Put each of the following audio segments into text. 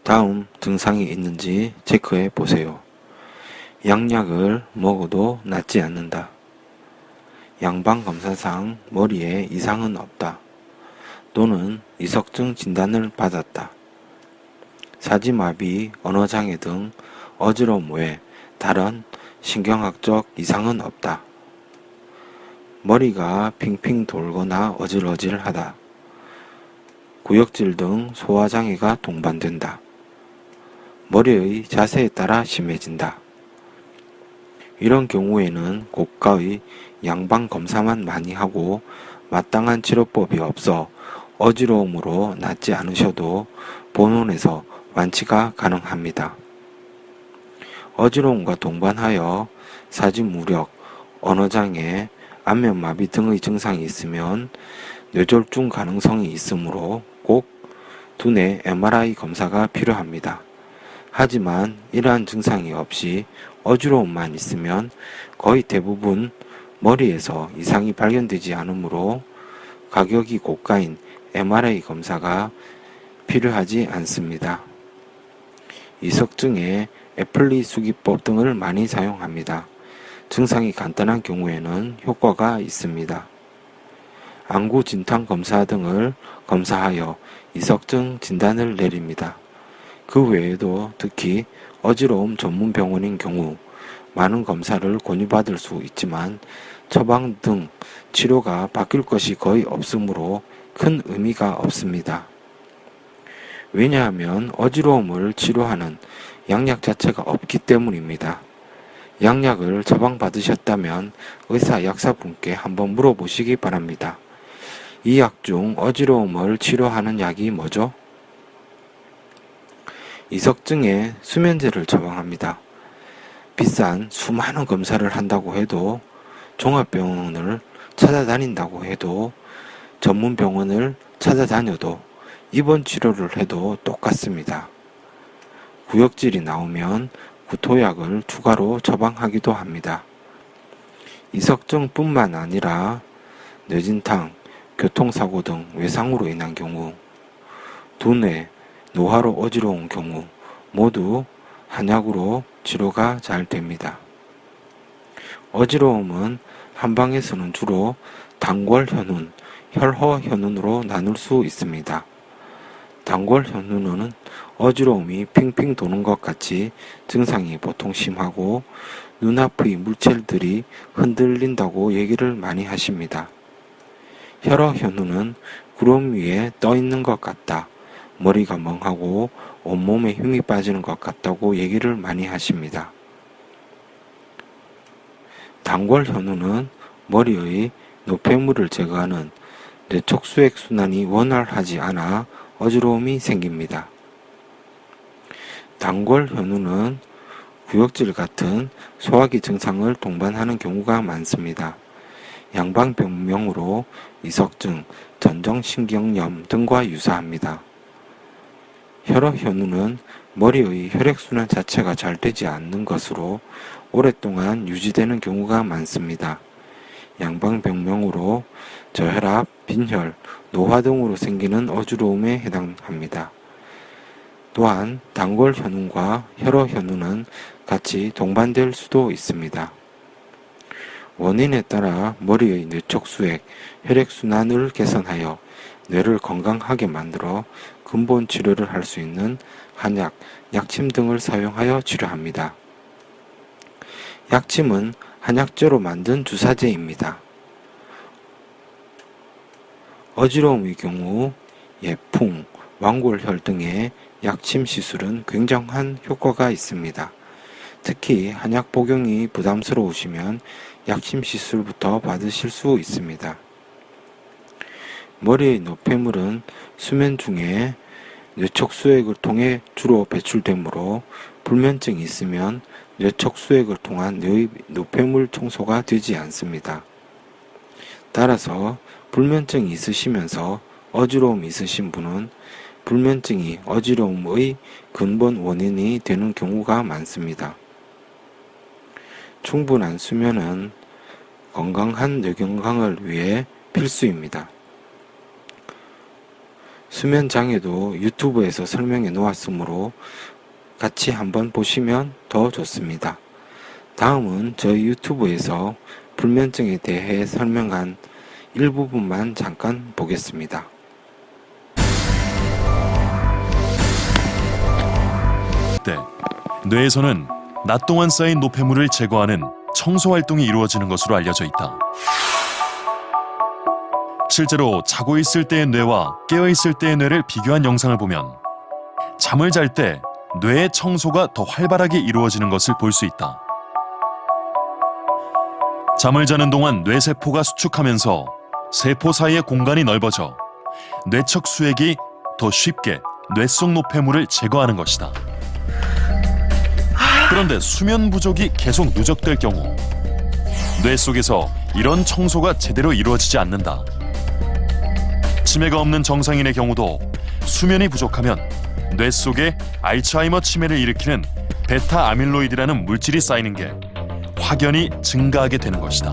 다음 증상이 있는지 체크해 보세요. 양약을 먹어도 낫지 않는다. 양방검사상 머리에 이상은 없다. 또는 이석증 진단을 받았다. 사지마비, 언어장애 등 어지러움 외에 다른 신경학적 이상은 없다. 머리가 핑핑 돌거나 어질어질하다. 구역질 등 소화장애가 동반된다. 머리의 자세에 따라 심해진다. 이런 경우에는 고가의 양방검사만 많이 하고 마땅한 치료법이 없어 어지러움으로 낫지 않으셔도 본원에서 완치가 가능합니다. 어지러움과 동반하여 사지무력, 언어장애, 안면마비 등의 증상이 있으면 뇌졸중 가능성이 있으므로 꼭 두뇌 MRI 검사가 필요합니다. 하지만 이러한 증상이 없이 어지러움만 있으면 거의 대부분 머리에서 이상이 발견되지 않으므로 가격이 고가인 MRI 검사가 필요하지 않습니다. 이석증에 애플리수기법 등을 많이 사용합니다. 증상이 간단한 경우에는 효과가 있습니다. 안구 진탕 검사 등을 검사하여 이석증 진단을 내립니다. 그 외에도 특히 어지러움 전문 병원인 경우 많은 검사를 권유받을 수 있지만 처방 등 치료가 바뀔 것이 거의 없으므로 큰 의미가 없습니다. 왜냐하면 어지러움을 치료하는 양약 자체가 없기 때문입니다. 양약을 처방받으셨다면 의사 약사분께 한번 물어보시기 바랍니다. 이 약 중 어지러움을 치료하는 약이 뭐죠? 이석증에 수면제를 처방합니다. 비싼 수많은 검사를 한다고 해도 종합병원을 찾아다닌다고 해도 전문병원을 찾아다녀도 입원 치료를 해도 똑같습니다. 구역질이 나오면 구토약을 추가로 처방하기도 합니다. 이석증뿐만 아니라 뇌진탕, 교통사고 등 외상으로 인한 경우, 두뇌, 노화로 어지러운 경우 모두 한약으로 치료가 잘 됩니다. 어지러움은 한방에서는 주로 단골현운, 혈허현운으로 나눌 수 있습니다. 단골현운은 어지러움이 핑핑 도는 것 같이 증상이 보통 심하고 눈앞의 물체들이 흔들린다고 얘기를 많이 하십니다. 혈허현운은 구름 위에 떠 있는 것 같다, 머리가 멍하고 온몸에 힘이 빠지는 것 같다고 얘기를 많이 하십니다. 단골현운은 머리의 노폐물을 제거하는 뇌척수액 순환이 원활하지 않아 어지러움이 생깁니다. 단골현운은 구역질 같은 소화기 증상을 동반하는 경우가 많습니다. 양방병명으로 이석증, 전정신경염 등과 유사합니다. 혈허현운은 머리의 혈액순환 자체가 잘 되지 않는 것으로 오랫동안 유지되는 경우가 많습니다. 양방병명으로 저혈압, 빈혈, 노화 등으로 생기는 어지러움에 해당합니다. 또한 단골현운과 혈허현운은 같이 동반될 수도 있습니다. 원인에 따라 머리의 뇌척수액, 혈액순환을 개선하여 뇌를 건강하게 만들어 근본 치료를 할 수 있는 한약, 약침 등을 사용하여 치료합니다. 약침은 한약재로 만든 주사제입니다. 어지러움의 경우 예풍, 완골혈 등의 약침 시술은 굉장한 효과가 있습니다. 특히 한약 복용이 부담스러우시면 약침 시술부터 받으실 수 있습니다. 머리의 노폐물은 수면 중에 뇌척수액을 통해 주로 배출되므로 불면증이 있으면 뇌척수액을 통한 뇌의 노폐물 청소가 되지 않습니다. 따라서 불면증이 있으시면서 어지러움이 있으신 분은 불면증이 어지러움의 근본 원인이 되는 경우가 많습니다. 충분한 수면은 건강한 뇌 건강을 위해 필수입니다. 수면 장애도 유튜브에서 설명해 놓았으므로 같이 한번 보시면 더 좋습니다. 다음은 저희 유튜브에서 불면증에 대해 설명한 일부분만 잠깐 보겠습니다. 때 뇌에서는 낮 동안 쌓인 노폐물을 제거하는 청소 활동이 이루어지는 것으로 알려져 있다. 실제로 자고 있을 때의 뇌와 깨어 있을 때의 뇌를 비교한 영상을 보면 잠을 잘 때 뇌의 청소가 더 활발하게 이루어지는 것을 볼 수 있다. 잠을 자는 동안 뇌세포가 수축하면서 세포 사이의 공간이 넓어져 뇌척 수액이 더 쉽게 뇌 속 노폐물을 제거하는 것이다. 그런데 수면 부족이 계속 누적될 경우 뇌 속에서 이런 청소가 제대로 이루어지지 않는다. 치매가 없는 정상인의 경우도 수면이 부족하면 뇌 속에 알츠하이머 치매를 일으키는 베타 아밀로이드라는 물질이 쌓이는 게 확연히 증가하게 되는 것이다.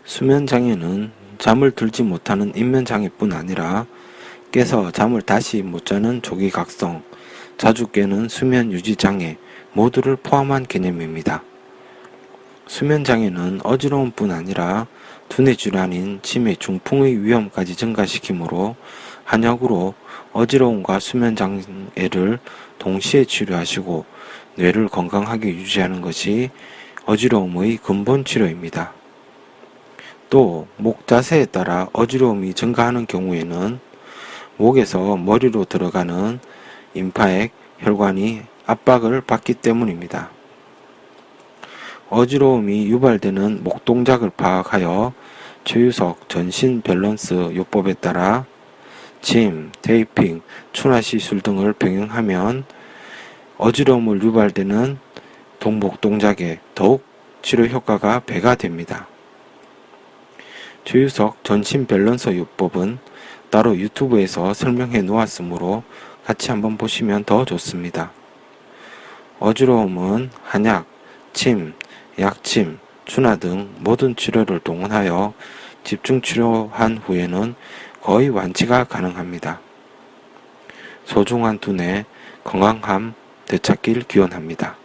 수면 장애는 잠을 들지 못하는 인면 장애뿐 아니라 깨서 잠을 다시 못 자는 조기각성, 자주 깨는 수면 유지 장애 모두를 포함한 개념입니다. 수면 장애는 어지러움뿐 아니라 두뇌 질환인 치매 중풍의 위험까지 증가시키므로 한약으로 어지러움과 수면 장애를 동시에 치료하시고 뇌를 건강하게 유지하는 것이 어지러움의 근본 치료입니다. 또 목 자세에 따라 어지러움이 증가하는 경우에는 목에서 머리로 들어가는 임파액, 혈관이 압박을 받기 때문입니다. 어지러움이 유발되는 목 동작을 파악하여 최유석 전신 밸런스 요법에 따라 침, 테이핑, 추나 시술 등을 병행하면 어지러움을 유발되는 동목 동작에 더욱 치료 효과가 배가 됩니다. 최유석 전신 밸런스 요법은 따로 유튜브에서 설명해 놓았으므로 같이 한번 보시면 더 좋습니다. 어지러움은 한약, 침, 약침, 추나 등 모든 치료를 동원하여 집중 치료한 후에는 거의 완치가 가능합니다. 소중한 두뇌 건강함 되찾길 기원합니다.